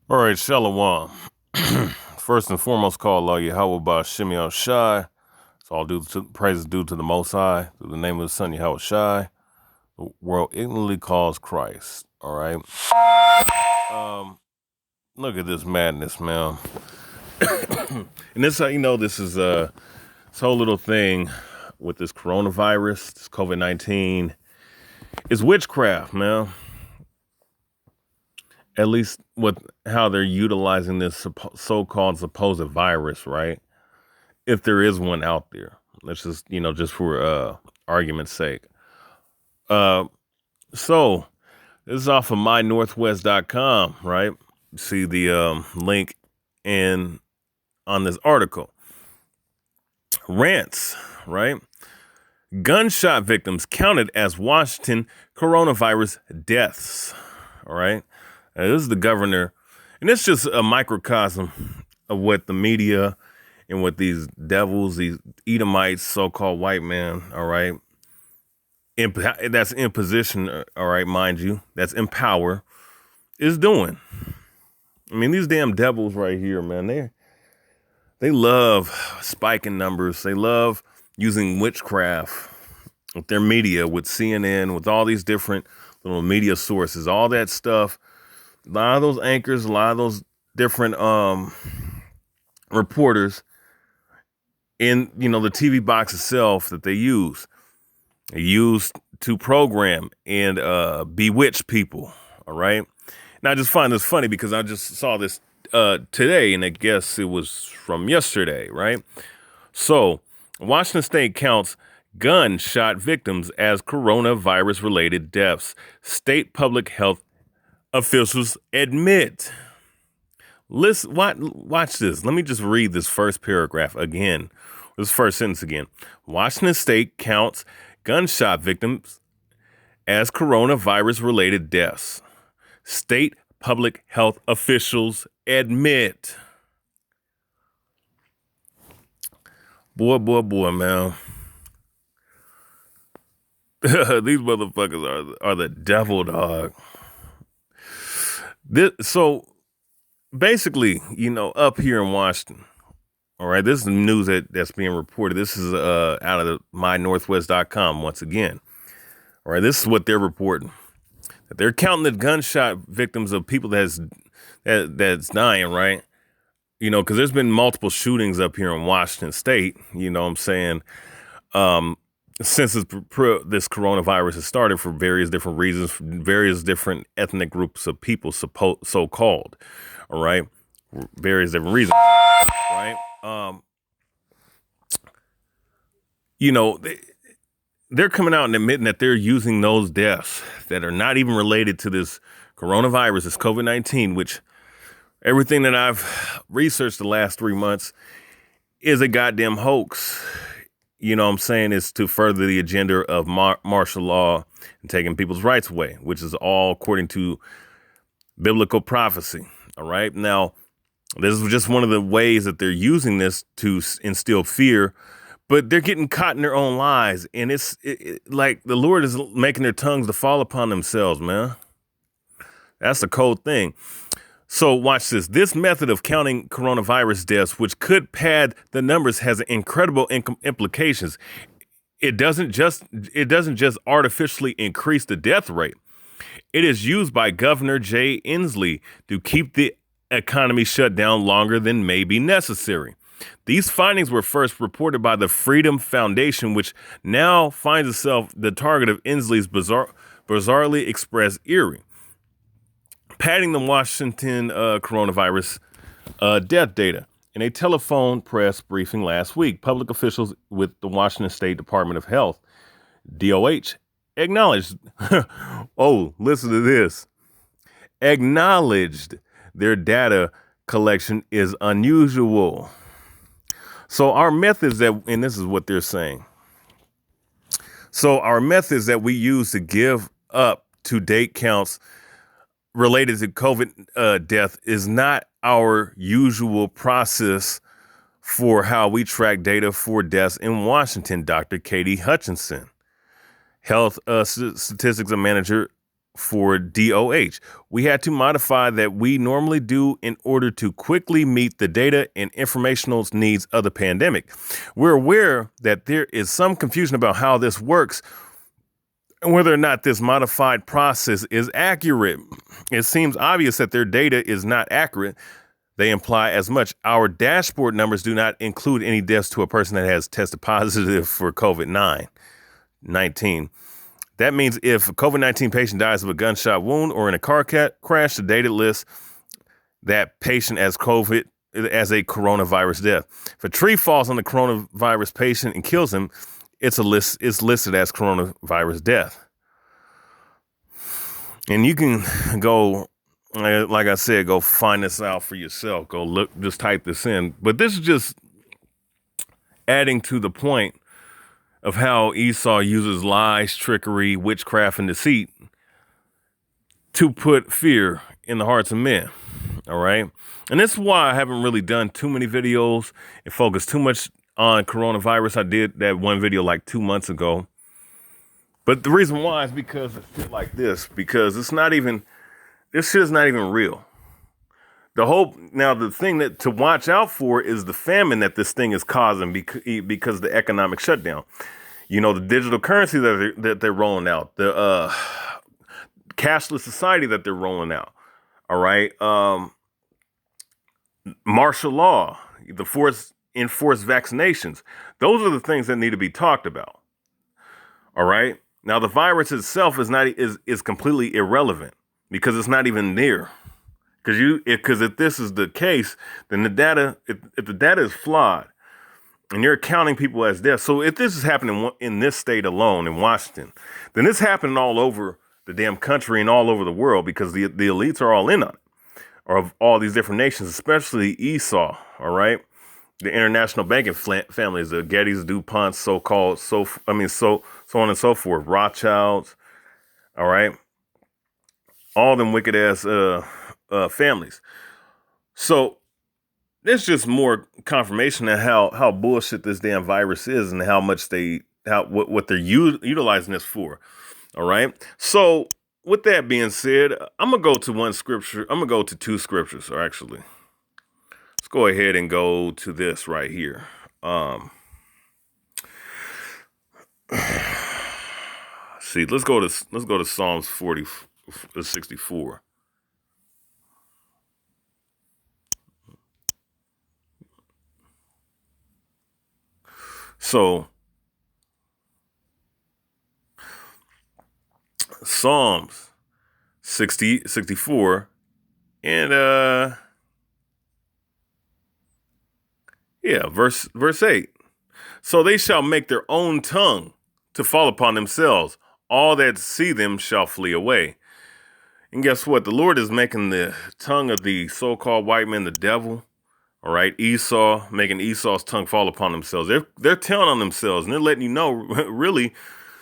All right, Shalom. First and foremost, call Allah YAHAWAH by Simeon Shai. It's all praises due to the Most High, through the name of the Son YAHWAH Shai. The world ignorantly calls Christ. All right. Look at this madness, man. And this, how you know, this is this whole little thing with this coronavirus, this COVID-19, is witchcraft, man. At least with how they're utilizing this so-called supposed virus, right? If there is one out there, let's just, just for argument's sake. So this is off of mynorthwest.com, right? See the link on this article. Rants, right? Gunshot victims counted as Washington coronavirus deaths. All right. This is the governor, and it's just a microcosm of what the media and what these devils, these Edomites, so-called white men, all right, that's in position, all right, mind you, that's in power, is doing. I mean, these damn devils right here, man, they love spiking numbers. They love using witchcraft with their media, with CNN, with all these different little media sources, all that stuff. A lot of those anchors, a lot of those different reporters in, the TV box itself that they use to program and bewitch people. All right. Now, I just find this funny because I just saw this today, and I guess it was from yesterday, right? So, Washington State counts gunshot victims as coronavirus-related deaths. State public health officials admit. Listen, watch this. Let me just read this first paragraph again. This first sentence again. Washington State counts gunshot victims as coronavirus-related deaths. State public health officials admit. Boy, man. These motherfuckers are the devil, dog. So basically, up here in Washington, all right, this is the news that's being reported. This is out of mynorthwest.com once again. All right, this is what they're reporting. That they're counting the gunshot victims of people that's dying, right? Because there's been multiple shootings up here in Washington State, you know what I'm saying? Since this coronavirus has started, for various different reasons, for various different ethnic groups of people, so-called, all right? Various different reasons, right? They're coming out and admitting that they're using those deaths that are not even related to this coronavirus, this COVID-19, which everything that I've researched the last 3 months is a goddamn hoax. You know what I'm saying? Is to further the agenda of martial law and taking people's rights away, which is all according to biblical prophecy. All right. Now, this is just one of the ways that they're using this to instill fear, but they're getting caught in their own lies. And it's like the Lord is making their tongues to fall upon themselves, man. That's the cold thing. So watch this. This method of counting coronavirus deaths, which could pad the numbers, has incredible implications. It doesn't just artificially increase the death rate. It is used by Governor Jay Inslee to keep the economy shut down longer than may be necessary. These findings were first reported by the Freedom Foundation, which now finds itself the target of Inslee's bizarrely expressed eerie. Padding the Washington coronavirus death data. In a telephone press briefing last week, public officials with the Washington State Department of Health, DOH, acknowledged, listen to this, acknowledged their data collection is unusual. So our methods and this is what they're saying. So our methods that we use to give up to date counts related to COVID death is not our usual process for how we track data for deaths in Washington, Dr. Katie Hutchinson, health statistics manager for DOH. We had to modify that we normally do in order to quickly meet the data and informational needs of the pandemic. We're aware that there is some confusion about how this works and whether or not this modified process is accurate. It seems obvious that their data is not accurate. They imply as much. Our dashboard numbers do not include any deaths to a person that has tested positive for COVID-19. That means if a COVID-19 patient dies of a gunshot wound or in a car crash, the data lists that patient as a coronavirus death. If a tree falls on the coronavirus patient and kills him, it's listed as coronavirus death. And you can go, like I said, go find this out for yourself. Go look, just type this in. But this is just adding to the point of how Esau uses lies, trickery, witchcraft, and deceit to put fear in the hearts of men. All right. And this is why I haven't really done too many videos and focused too much on coronavirus. I did that one video like 2 months ago. But the reason why is because it's shit like this, because this shit is not even real. The thing that to watch out for is the famine that this thing is causing because of the economic shutdown. You know, the digital currency that they're rolling out, the cashless society that they're rolling out. All right. Martial law, the enforced vaccinations. Those are the things that need to be talked about. All right. Now, the virus itself is completely irrelevant because it's not even there. Because if this is the case, then the data, if the data is flawed and you're counting people as dead. So if this is happening in this state alone in Washington, then it's happening all over the damn country and all over the world because the elites are all in on it, or of all these different nations, especially Esau. All right. The international banking families, the Gettys, DuPonts, so on and so forth, Rothschilds. All right. All them wicked ass, families. So it's just more confirmation of how bullshit this damn virus is and how much what they're utilizing this for. All right. So with that being said, I'm going to go to one scripture. I'm going to go to two scriptures, or actually, let's go ahead and go to this right here. See, let's go to Psalms 64. So Psalms 64 and verse 8. So they shall make their own tongue to fall upon themselves. All that see them shall flee away. And guess what? The Lord is making the tongue of the so-called white man the devil. All right, Esau, making Esau's tongue fall upon themselves. They're telling on themselves, and they're letting you know, really,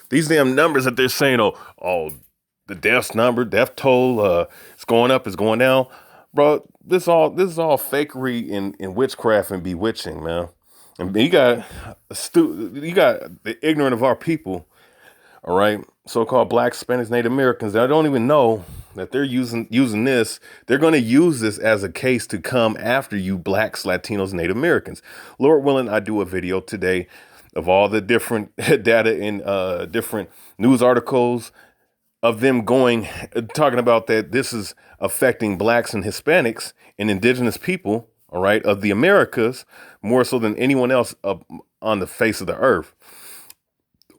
these damn numbers that they're saying, oh, the death toll, it's going up, it's going down, bro. This is all fakery and witchcraft and bewitching, man. And you got the ignorant of our people, all right, so-called Black, Spanish, Native Americans that don't even know that they're using this. They're going to use this as a case to come after you Blacks, Latinos, Native Americans. Lord willing, I do a video today of all the different data in different news articles of them talking about that this is affecting Blacks and Hispanics and indigenous people, all right, of the Americas, more so than anyone else on the face of the earth,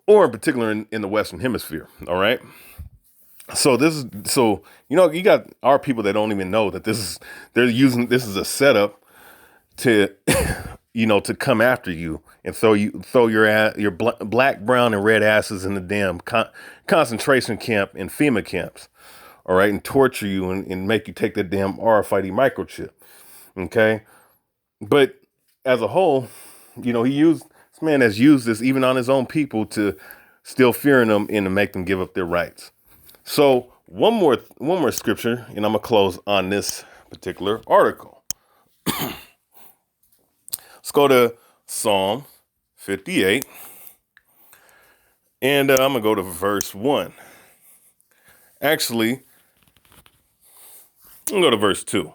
or in particular in the Western Hemisphere, all right? So you got our people that don't even know that this is a setup to, to come after you and throw your black, brown, and red asses in the damn concentration camp and FEMA camps, all right, and torture you and make you take that damn RFID microchip, okay? But as a whole, this man has used this even on his own people to still fearing them and to make them give up their rights. So one more scripture, and I'm gonna close on this particular article. Let's go to Psalm 58, and I'm gonna go to verse 1. Actually, I'm going to go to verse 2.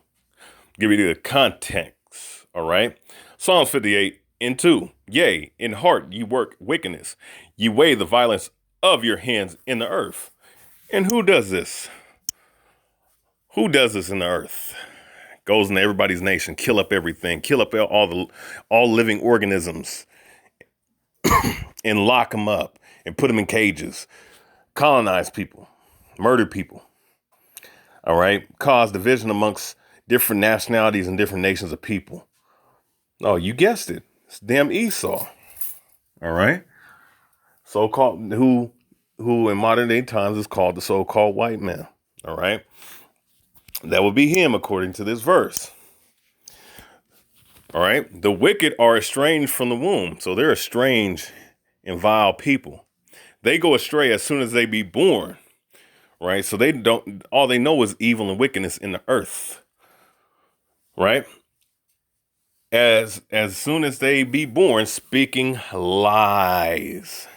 Give you the context, all right? Psalms 58 and 2. Yea, in heart ye work wickedness. Ye weigh the violence of your hands in the earth. And who does this? Who does this in the earth? Goes into everybody's nation, kill up everything, kill up all living organisms, and lock them up and put them in cages, colonize people, murder people, all right? Cause division amongst different nationalities and different nations of people. Oh, you guessed it. It's damn Esau, all right? So-called, who in modern day times is called the so-called white man, all right? That would be him according to this verse. All right. The wicked are estranged from the womb. So they're estranged and vile people. They go astray as soon as they be born. Right. So all they know is evil and wickedness in the earth. Right. As soon as they be born, speaking lies.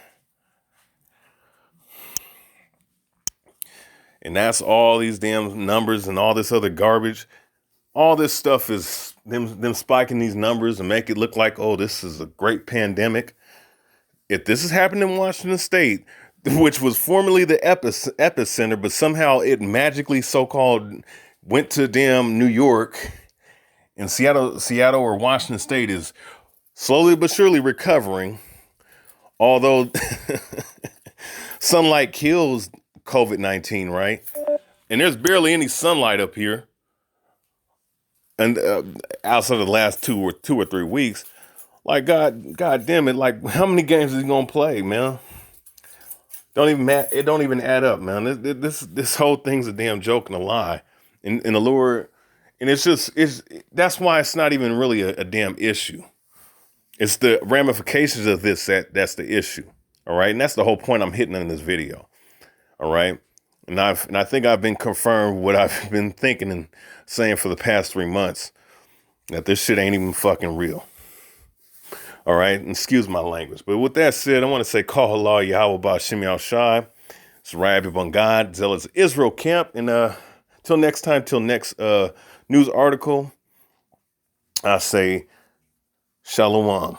And that's all these damn numbers and all this other garbage. All this stuff is them spiking these numbers and make it look like, oh, this is a great pandemic. If this has happened in Washington State, which was formerly the epicenter, but somehow it magically so-called went to damn New York, and Seattle or Washington State is slowly but surely recovering. Although sunlight kills COVID-19, right? And there's barely any sunlight up here. And outside of the last two or 3 weeks, like God damn it, like how many games is he gonna play, man? It don't even add up, man. This whole thing's a damn joke and a lie, and the Lord, and that's why it's not even really a damn issue. It's the ramifications of this that's the issue, all right? And that's the whole point I'm hitting in this video, all right? And I think I've been confirmed what I've been thinking and saying for the past 3 months, that this shit ain't even fucking real. All right, and excuse my language. But with that said, I want to say, call halal, YAHAWAH, Simeon, Shai. It's Rayabya on God, Zealots Israel camp. And till next news article, I say, Shalom.